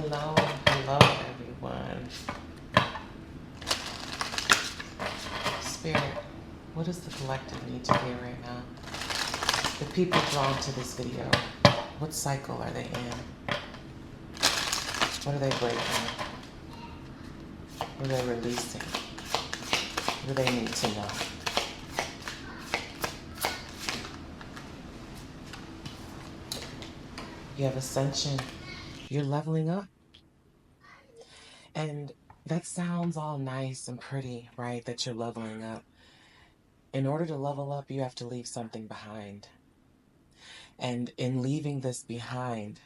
Hello, hello, everyone. Spirit, what does the collective need to hear right now? The people drawn to this video, what cycle are they in? What are they breaking? What are they releasing? What do they need to know? You have ascension. You're leveling up. And that sounds all nice and pretty, right? That you're leveling up. In order to level up, you have to leave something behind. And in leaving this behind,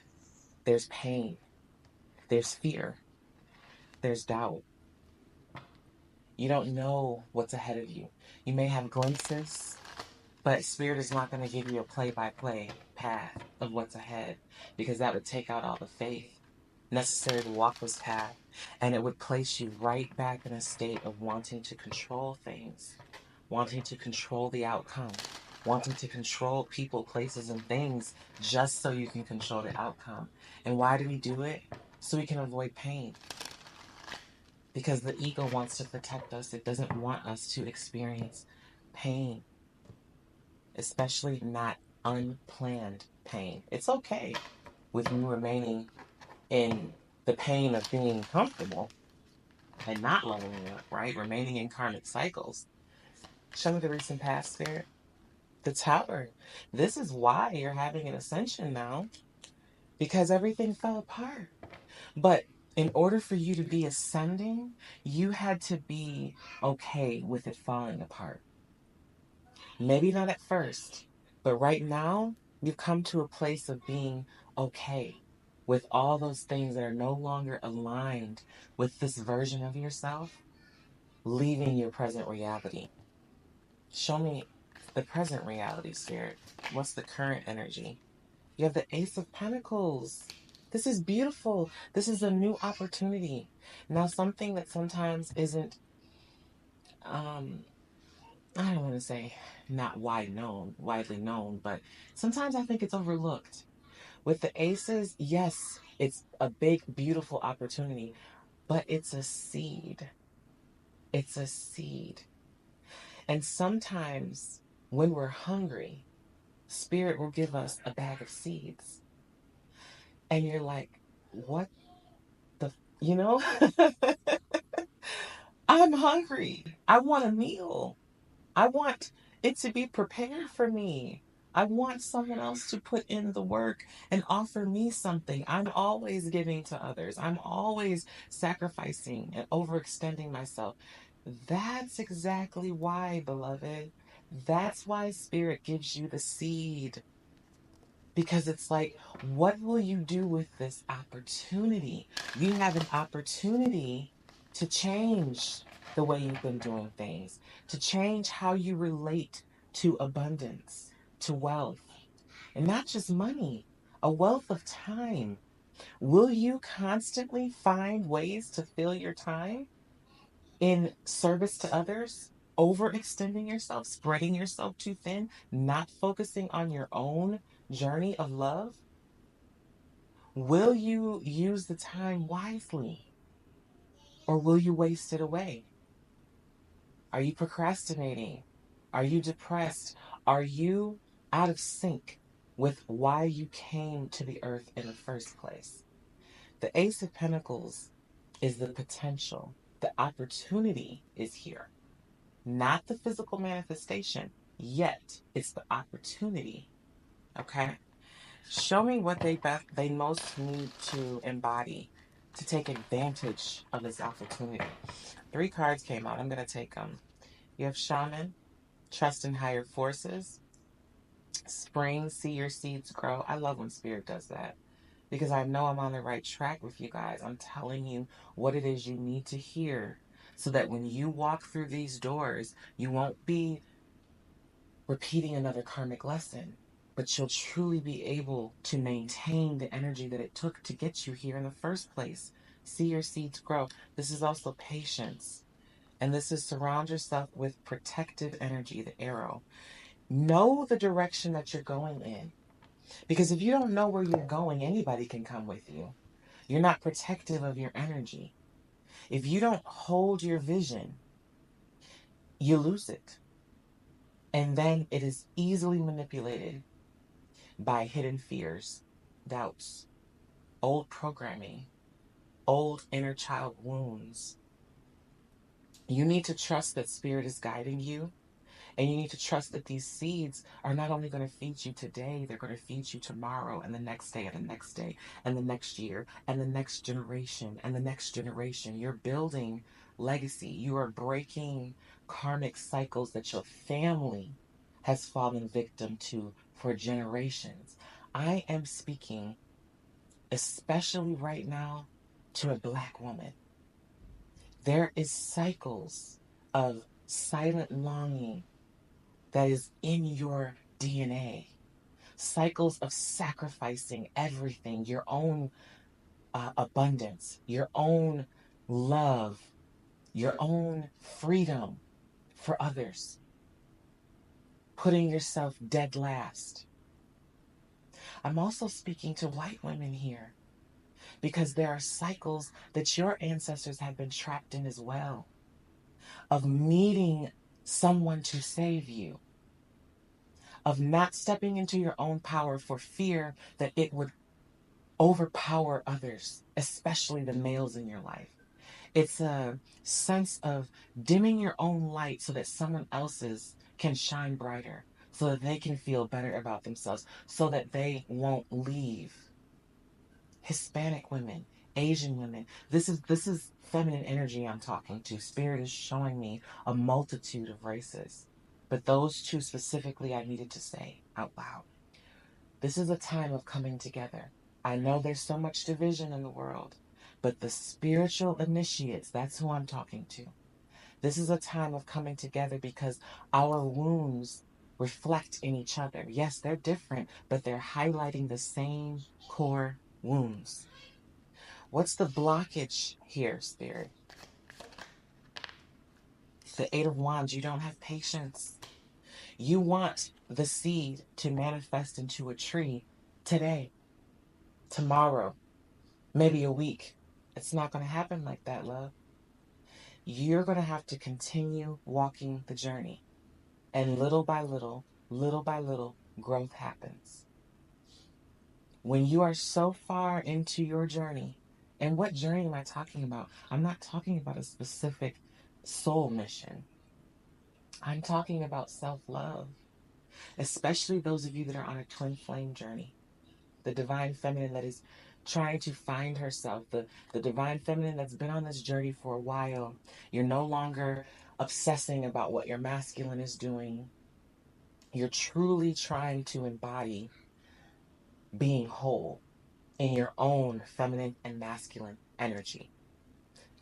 there's pain, there's fear, there's doubt. You don't know what's ahead of you. You may have glimpses, but Spirit is not going to give you a play-by-play path of what's ahead, because that would take out all the faith necessary to walk this path, and it would place you right back in a state of wanting to control things, wanting to control the outcome, wanting to control people, places, and things just so you can control the outcome. And why do we do it? So we can avoid pain. Because the ego wants to protect us. It doesn't want us to experience pain, especially not unplanned pain. It's okay with you remaining in the pain of being comfortable and not leveling up, right? Remaining in karmic cycles. Show me the recent past, Spirit. The Tower. This is why you're having an ascension now, because everything fell apart. But in order for you to be ascending, you had to be okay with it falling apart. Maybe not at first, but right now, you've come to a place of being okay with all those things that are no longer aligned with this version of yourself, leaving your present reality. Show me the present reality, Spirit. What's the current energy? You have the Ace of Pentacles. This is beautiful. This is a new opportunity. Now, something that sometimes isn't, I don't want to say not widely known, but sometimes I think it's overlooked. With the aces, yes, it's a big, beautiful opportunity, but it's a seed. It's a seed. And sometimes when we're hungry, Spirit will give us a bag of seeds. And you're like, what the, you know? I'm hungry. I want a meal. I want it to be prepared for me. I want someone else to put in the work and offer me something. I'm always giving to others. I'm always sacrificing and overextending myself. That's exactly why, beloved. That's why Spirit gives you the seed. Because it's like, what will you do with this opportunity? You have an opportunity to change the way you've been doing things, to change how you relate to abundance, to wealth, and not just money, a wealth of time. Will you constantly find ways to fill your time in service to others? Overextending yourself, spreading yourself too thin, not focusing on your own journey of love? Will you use the time wisely, or will you waste it away? Are you procrastinating? Are you depressed? Are you out of sync with why you came to the earth in the first place? The Ace of Pentacles is the potential. The opportunity is here, not the physical manifestation yet. It's the opportunity. Okay? Show me what they most need to embody to take advantage of this opportunity. 3 cards came out. I'm going to take them. You have Shaman, trust in higher forces. Spring, see your seeds grow. I love when Spirit does that, because I know I'm on the right track with you guys. I'm telling you what it is you need to hear, so that when you walk through these doors, you won't be repeating another karmic lesson, but you'll truly be able to maintain the energy that it took to get you here in the first place. See your seeds grow. This is also patience. And this is surround yourself with protective energy, the arrow. Know the direction that you're going in. Because if you don't know where you're going, anybody can come with you. You're not protective of your energy. If you don't hold your vision, you lose it. And then it is easily manipulated by hidden fears, doubts, old programming, old inner child wounds. You need to trust that spirit is guiding you. And you need to trust that these seeds are not only going to feed you today, they're going to feed you tomorrow and the next day and the next day and the next year and the next generation and the next generation. You're building legacy. You are breaking karmic cycles that your family has fallen victim to for generations. I am speaking, especially right now, to a Black woman. There is cycles of silent longing that is in your DNA. Cycles of sacrificing everything, your own abundance, your own love, your own freedom for others, putting yourself dead last. I'm also speaking to white women here because there are cycles that your ancestors have been trapped in as well, of needing someone to save you, of not stepping into your own power for fear that it would overpower others, especially the males in your life. It's a sense of dimming your own light so that someone else's can shine brighter, so that they can feel better about themselves, so that they won't leave. Hispanic women, Asian women. This is feminine energy I'm talking to. Spirit is showing me a multitude of races. But those two specifically I needed to say out loud. This is a time of coming together. I know there's so much division in the world, but the spiritual initiates, that's who I'm talking to. This is a time of coming together because our wounds reflect in each other. Yes, they're different, but they're highlighting the same core wounds. What's the blockage here, Spirit? The Eight of Wands, you don't have patience. You want the seed to manifest into a tree today, tomorrow, maybe a week. It's not going to happen like that, love. You're going to have to continue walking the journey. And little by little, growth happens. When you are so far into your journey, and what journey am I talking about? I'm not talking about a specific soul mission. I'm talking about self-love, especially those of you that are on a twin flame journey. The divine feminine that is trying to find herself, the divine feminine that's been on this journey for a while. You're no longer obsessing about what your masculine is doing. You're truly trying to embody being whole in your own feminine and masculine energy.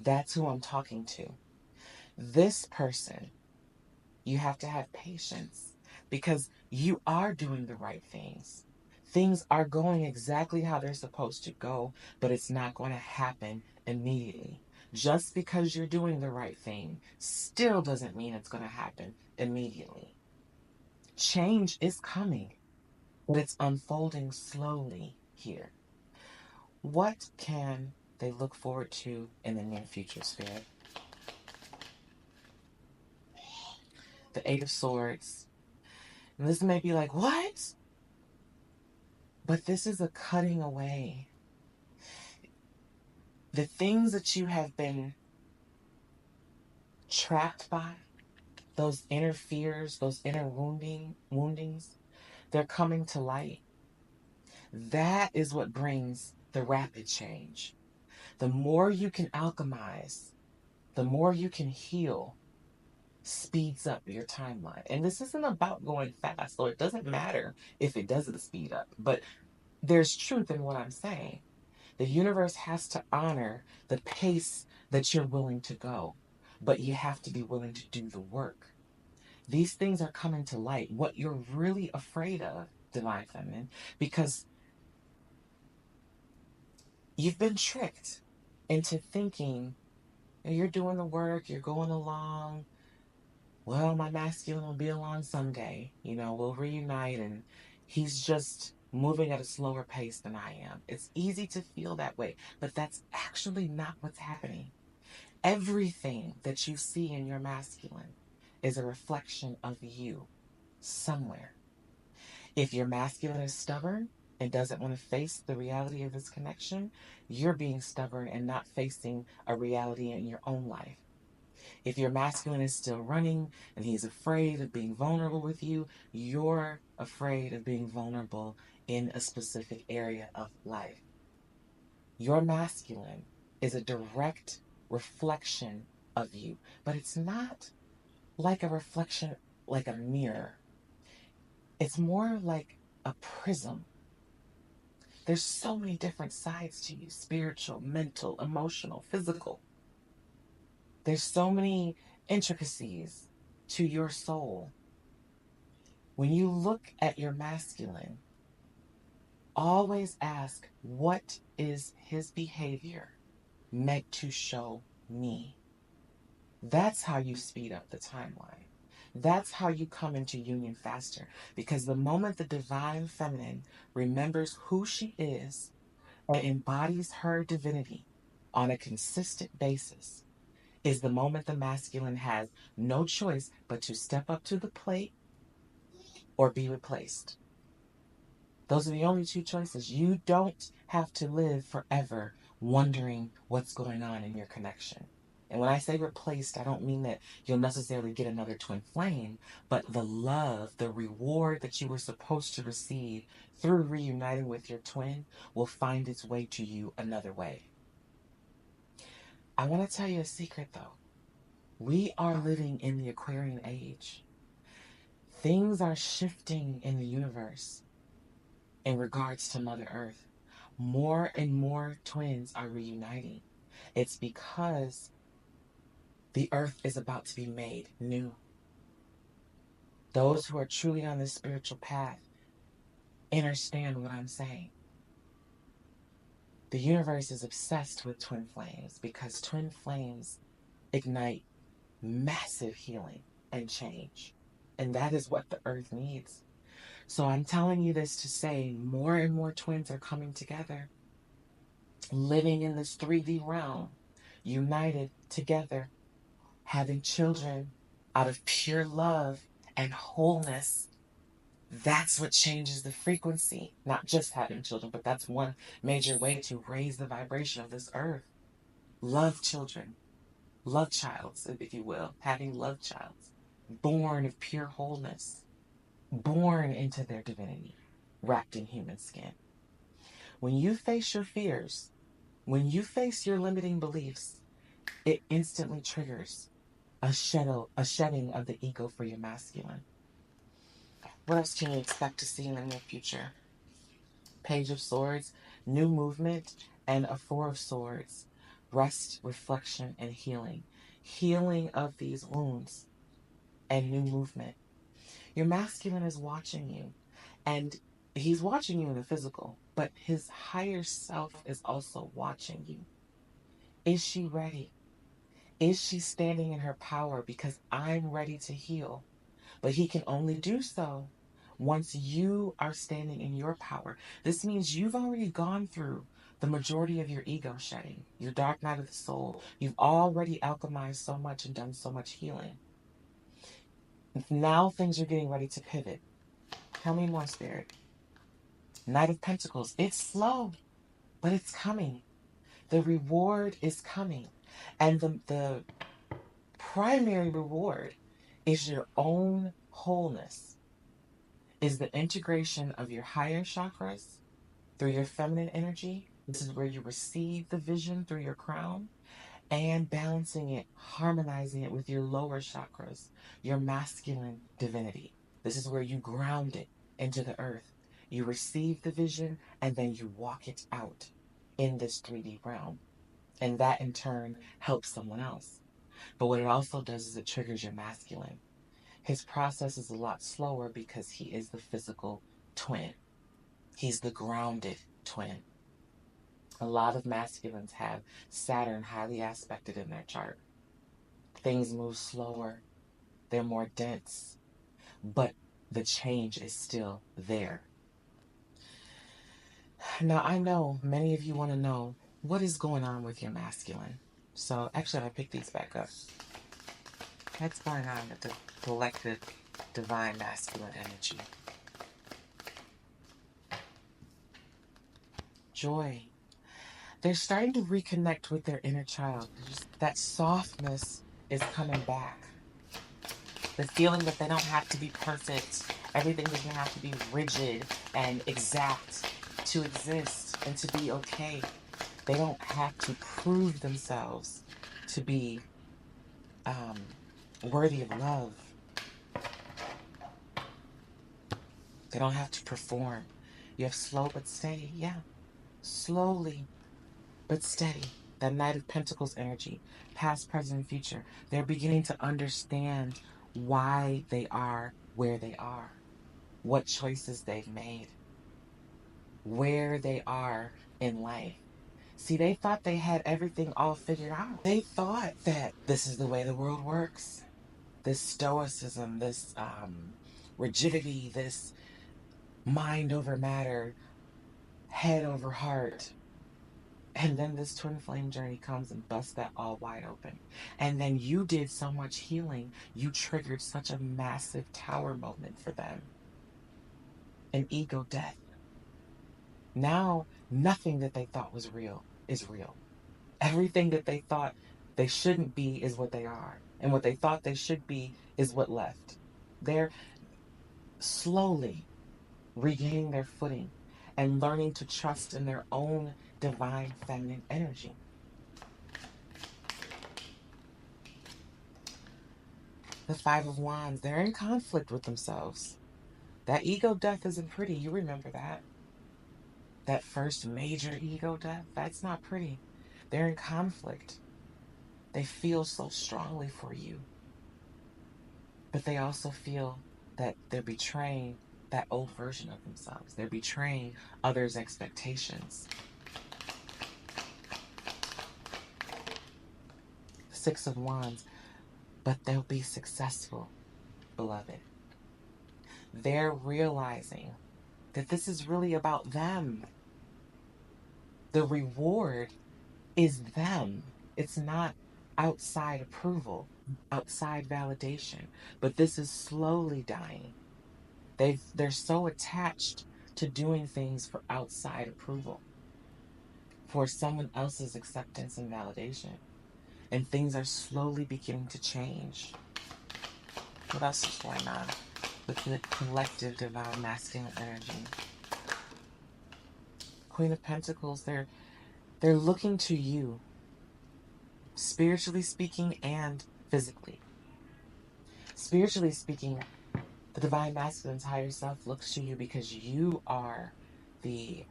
That's who I'm talking to. This person, you have to have patience because you are doing the right things. Things are going exactly how they're supposed to go, but it's not going to happen immediately. Just because you're doing the right thing still doesn't mean it's going to happen immediately. Change is coming, but it's unfolding slowly here. What can they look forward to in the near future, Spirit? The Eight of Swords. And this may be like, what? But this is a cutting away. The things that you have been trapped by, those inner fears, those inner woundings, they're coming to light. That is what brings the rapid change. The more you can alchemize, the more you can heal, speeds up your timeline. And this isn't about going fast, so it doesn't matter if it doesn't speed up. But there's truth in what I'm saying. The universe has to honor the pace that you're willing to go, but you have to be willing to do the work. These things are coming to light. What you're really afraid of, Divine Feminine, because you've been tricked into thinking you're doing the work, you're going along. Well, my masculine will be along someday. We'll reunite, and he's just moving at a slower pace than I am. It's easy to feel that way, but that's actually not what's happening. Everything that you see in your masculine is a reflection of you somewhere. If your masculine is stubborn and doesn't want to face the reality of his connection, you're being stubborn and not facing a reality in your own life. If your masculine is still running and he's afraid of being vulnerable with you, you're afraid of being vulnerable in a specific area of life. Your masculine is a direct reflection of you, but it's not like a reflection like a mirror. It's more like a prism. There's so many different sides to you: spiritual, mental, emotional, physical. There's so many intricacies to your soul. When you look at your masculine, always ask, what is his behavior meant to show me? That's how you speed up the timeline. That's how you come into union faster. Because the moment the divine feminine remembers who she is and embodies her divinity on a consistent basis, is the moment the masculine has no choice but to step up to the plate or be replaced. Those are the only two choices. You don't have to live forever wondering what's going on in your connection. And when I say replaced, I don't mean that you'll necessarily get another twin flame, but the love, the reward that you were supposed to receive through reuniting with your twin will find its way to you another way. I want to tell you a secret though. We are living in the Aquarian age. Things are shifting in the universe in regards to Mother Earth. More and more twins are reuniting. It's because the earth is about to be made new. Those who are truly on this spiritual path understand what I'm saying. The universe is obsessed with twin flames because twin flames ignite massive healing and change. And that is what the earth needs. So I'm telling you this to say more and more twins are coming together, living in this 3D realm, united together, having children out of pure love and wholeness. That's what changes the frequency. Not just having children, but that's one major way to raise the vibration of this earth. Love children, love childs, if you will, having love childs, born of pure wholeness, born into their divinity, wrapped in human skin. When you face your fears, when you face your limiting beliefs, it instantly triggers a shedding of the ego for your masculine. What else can you expect to see in the near future? Page of Swords, new movement, and a Four of Swords. Rest, reflection, and healing. Healing of these wounds and new movement. Your masculine is watching you, and he's watching you in the physical, but his higher self is also watching you. Is she ready? Is she standing in her power? Because I'm ready to heal. But he can only do so once you are standing in your power. This means you've already gone through the majority of your ego shedding, your dark night of the soul. You've already alchemized so much and done so much healing. Now things are getting ready to pivot. Tell me more, Spirit. Knight of Pentacles. It's slow, but it's coming. The reward is coming. And the primary reward is your own wholeness, is the integration of your higher chakras through your feminine energy. This is where you receive the vision through your crown, and balancing it, harmonizing it with your lower chakras, your masculine divinity. This is where you ground it into the earth. You receive the vision and then you walk it out in this 3D realm. And that in turn helps someone else. But what it also does is it triggers your masculine. His process is a lot slower because he is the physical twin. He's the grounded twin. A lot of masculines have Saturn highly aspected in their chart. Things move slower, they're more dense, but the change is still there. Now, I know many of you want to know what is going on with your masculine. So, actually, I pick these back up. What's going on with the collective divine masculine energy? Joy. They're starting to reconnect with their inner child. That softness is coming back. The feeling that they don't have to be perfect. Everything doesn't have to be rigid and exact to exist and to be okay. They don't have to prove themselves to be worthy of love. They don't have to perform. You have slow but steady. Yeah, slowly but steady. That Knight of Pentacles energy, past, present, and future. They're beginning to understand why they are where they are, what choices they've made, where they are in life. See, they thought they had everything all figured out. They thought that this is the way the world works. This stoicism, this rigidity, this mind over matter, head over heart. And then this twin flame journey comes and busts that all wide open. And then you did so much healing, you triggered such a massive tower moment for them. An ego death. Now, nothing that they thought was real is real. Everything that they thought they shouldn't be is what they are. And what they thought they should be is what left. They're slowly regaining their footing and learning to trust in their own divine feminine energy. The Five of Wands, they're in conflict with themselves. That ego death isn't pretty. You remember that. That first major ego death, that's not pretty. They're in conflict. They feel so strongly for you. But they also feel that they're betraying that old version of themselves. They're betraying others' expectations. Six of Wands, but they'll be successful, beloved. They're realizing that this is really about them. The reward is them. It's not outside approval, outside validation. But this is slowly dying. They're so attached to doing things for outside approval, for someone else's acceptance and validation. And things are slowly beginning to change. What else is going on with the collective divine masculine energy? Queen of Pentacles, they're looking to you, spiritually speaking and physically. Spiritually speaking, the divine masculine's higher self looks to you because you are the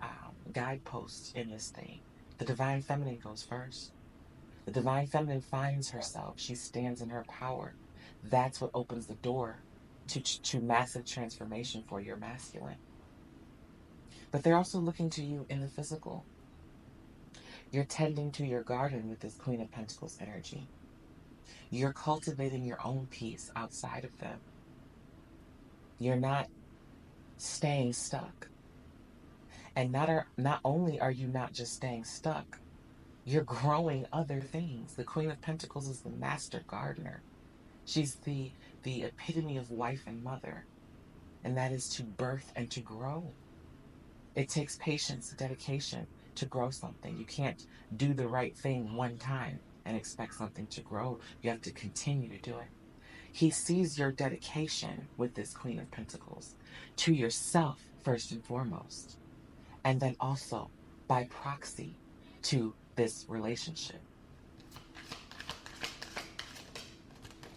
guidepost in this thing. The divine feminine goes first. The divine feminine finds herself. She stands in her power. That's what opens the door to massive transformation for your masculine. But they're also looking to you in the physical. You're tending to your garden with this Queen of Pentacles energy. You're cultivating your own peace outside of them. You're not staying stuck. And not only are you not just staying stuck, you're growing other things. The Queen of Pentacles is the master gardener. She's the epitome of wife and mother. And that is to birth and to grow. It takes patience, dedication to grow something. You can't do the right thing one time and expect something to grow. You have to continue to do it. He sees your dedication with this Queen of Pentacles to yourself, first and foremost, and then also by proxy to this relationship.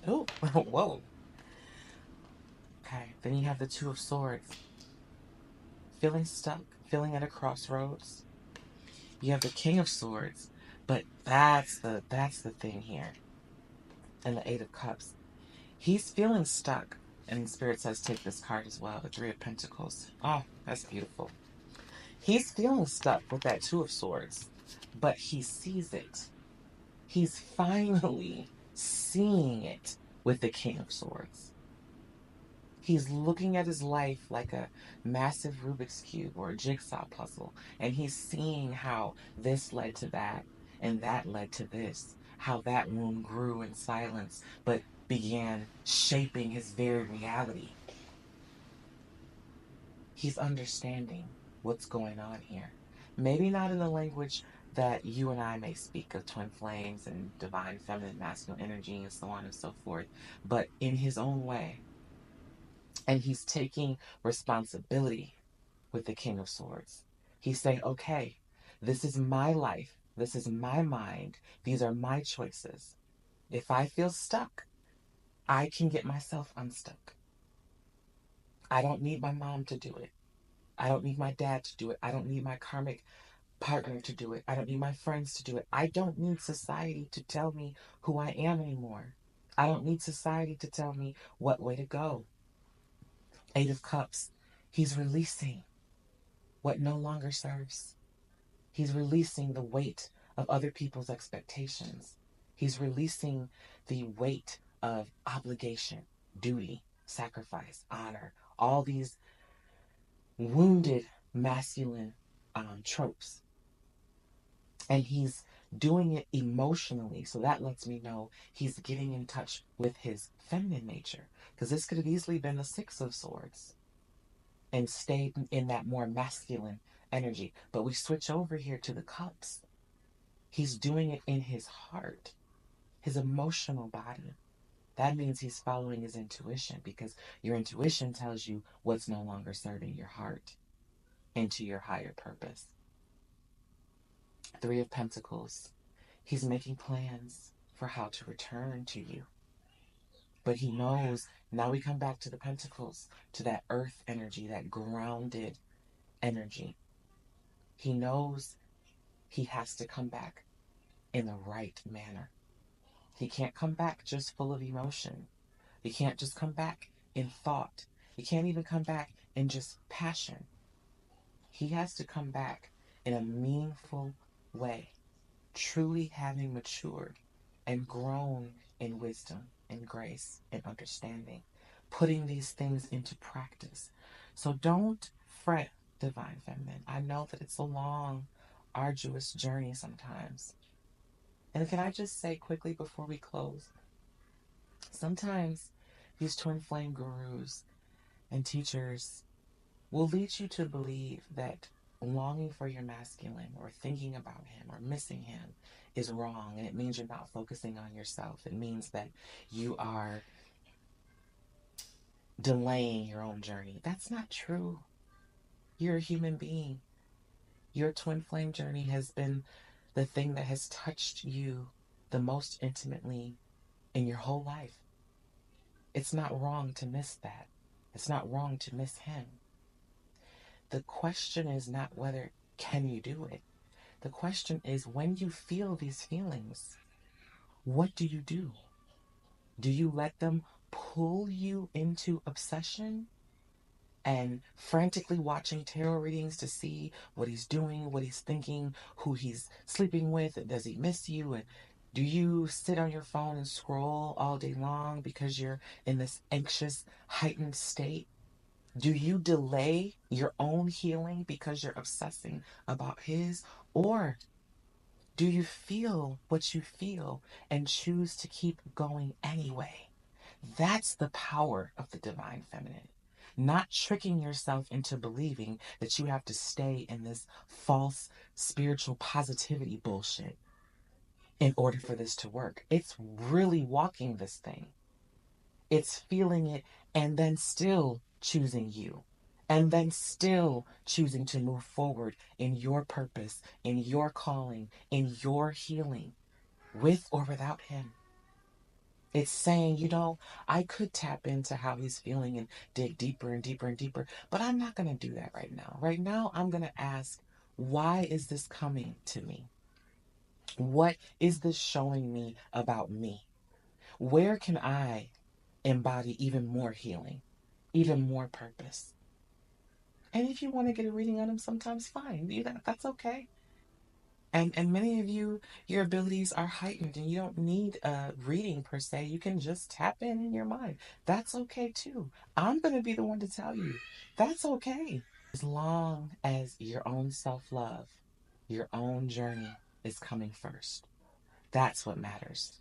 Oh, whoa. Okay, then you have the Two of Swords. Feeling stuck, feeling at a crossroads. You have the King of Swords, but that's the thing here. And the Eight of Cups. He's feeling stuck. And Spirit says take this card as well, the Three of Pentacles. Oh, that's beautiful. He's feeling stuck with that Two of Swords, but he sees it. He's finally seeing it with the King of Swords. He's looking at his life like a massive Rubik's Cube or a jigsaw puzzle, and he's seeing how this led to that, and that led to this, how that wound grew in silence, but began shaping his very reality. He's understanding what's going on here. Maybe not in the language that you and I may speak of twin flames and divine feminine masculine energy and so on and so forth, but in his own way. And he's taking responsibility with the King of Swords. He's saying, okay, this is my life. This is my mind. These are my choices. If I feel stuck, I can get myself unstuck. I don't need my mom to do it. I don't need my dad to do it. I don't need my karmic partner to do it. I don't need my friends to do it. I don't need society to tell me who I am anymore. I don't need society to tell me what way to go. Eight of Cups. He's releasing what no longer serves. He's releasing the weight of other people's expectations. He's releasing the weight of obligation, duty, sacrifice, honor, all these wounded masculine tropes. And he's doing it emotionally. So that lets me know he's getting in touch with his feminine nature. Because this could have easily been the Six of Swords and stayed in that more masculine energy. But we switch over here to the Cups. He's doing it in his heart, his emotional body. That means he's following his intuition, because your intuition tells you what's no longer serving your heart into your higher purpose. Three of Pentacles. He's making plans for how to return to you. But he knows, now we come back to the Pentacles, to that earth energy, that grounded energy. He knows he has to come back in the right manner. He can't come back just full of emotion. He can't just come back in thought. He can't even come back in just passion. He has to come back in a meaningful way, truly having matured and grown in wisdom and grace and understanding, putting these things into practice. So don't fret, Divine Feminine. I know that it's a long, arduous journey sometimes. And can I just say quickly before we close, sometimes these twin flame gurus and teachers will lead you to believe that longing for your masculine or thinking about him or missing him is wrong, and it means you're not focusing on yourself. It means that you are delaying your own journey. That's not true. You're a human being. Your twin flame journey has been the thing that has touched you the most intimately in your whole life. It's not wrong to miss that. It's not wrong to miss him. The question is not whether can you do it. The question is, when you feel these feelings, what do you do? Do you let them pull you into obsession and frantically watching tarot readings to see what he's doing, what he's thinking, who he's sleeping with, does he miss you? And do you sit on your phone and scroll all day long because you're in this anxious, heightened state? Do you delay your own healing because you're obsessing about his? Or do you feel what you feel and choose to keep going anyway? That's the power of the divine feminine. Not tricking yourself into believing that you have to stay in this false spiritual positivity bullshit in order for this to work. It's really walking this thing. It's feeling it and then still choosing you. And then still choosing to move forward in your purpose, in your calling, in your healing, with or without him. It's saying, I could tap into how he's feeling and dig deeper and deeper and deeper, but I'm not going to do that right now. Right now, I'm going to ask, why is this coming to me? What is this showing me about me? Where can I embody even more healing, even more purpose? And if you want to get a reading on him sometimes, fine. That's okay. And many of you, your abilities are heightened and you don't need a reading per se. You can just tap in your mind. That's okay too. I'm going to be the one to tell you that's okay. As long as your own self love, your own journey is coming first. That's what matters.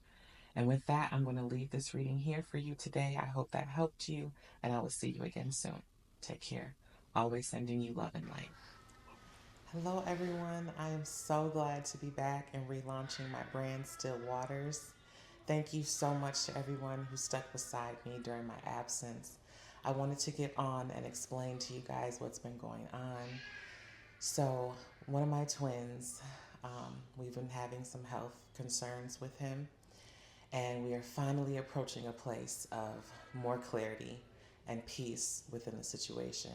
And with that, I'm going to leave this reading here for you today. I hope that helped you, and I will see you again soon. Take care. Always sending you love and light. Hello, everyone. I am so glad to be back and relaunching my brand, Still Waters. Thank you so much to everyone who stuck beside me during my absence. I wanted to get on and explain to you guys what's been going on. So, one of my twins, we've been having some health concerns with him, and we are finally approaching a place of more clarity and peace within the situation.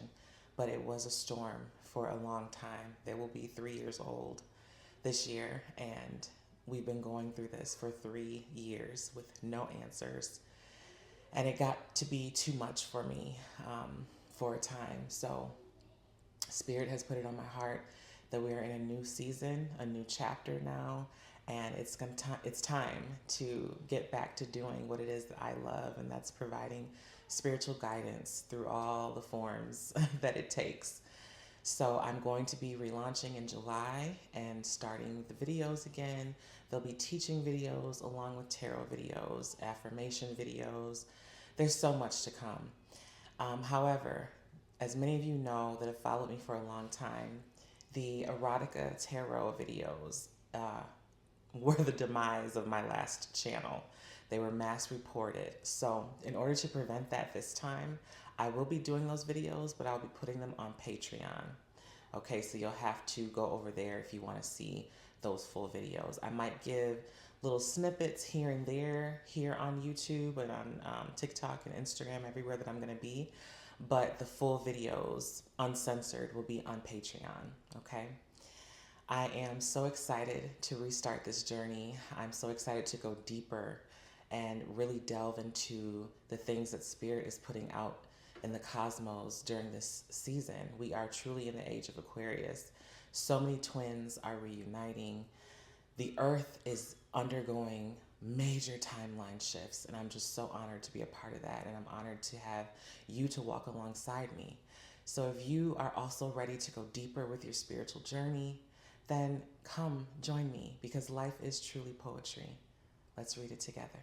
But it was a storm for a long time. They will be 3 years old this year, and we've been going through this for 3 years with no answers. And it got to be too much for me for a time. So, Spirit has put it on my heart that we are in a new season, a new chapter now, and it's time to get back to doing what it is that I love, and that's providing spiritual guidance through all the forms that it takes. So I'm going to be relaunching in July and starting the videos again. There'll be teaching videos along with tarot videos, affirmation videos. There's so much to come. However, as many of you know that have followed me for a long time, the erotica tarot videos were the demise of my last channel. They were mass reported. So, in order to prevent that this time, I will be doing those videos, but I'll be putting them on Patreon. Okay, so you'll have to go over there if you want to see those full videos. I might give little snippets here and there here on YouTube and on TikTok and Instagram, everywhere that I'm going to be. But the full videos, uncensored, will be on Patreon. Okay? I am so excited to restart this journey. I'm so excited to go deeper and really delve into the things that Spirit is putting out in the cosmos during this season. We are truly in the age of Aquarius. So many twins are reuniting. The earth is undergoing major timeline shifts, and I'm just so honored to be a part of that, and I'm honored to have you to walk alongside me. So if you are also ready to go deeper with your spiritual journey, then come join me, because life is truly poetry. Let's read it together.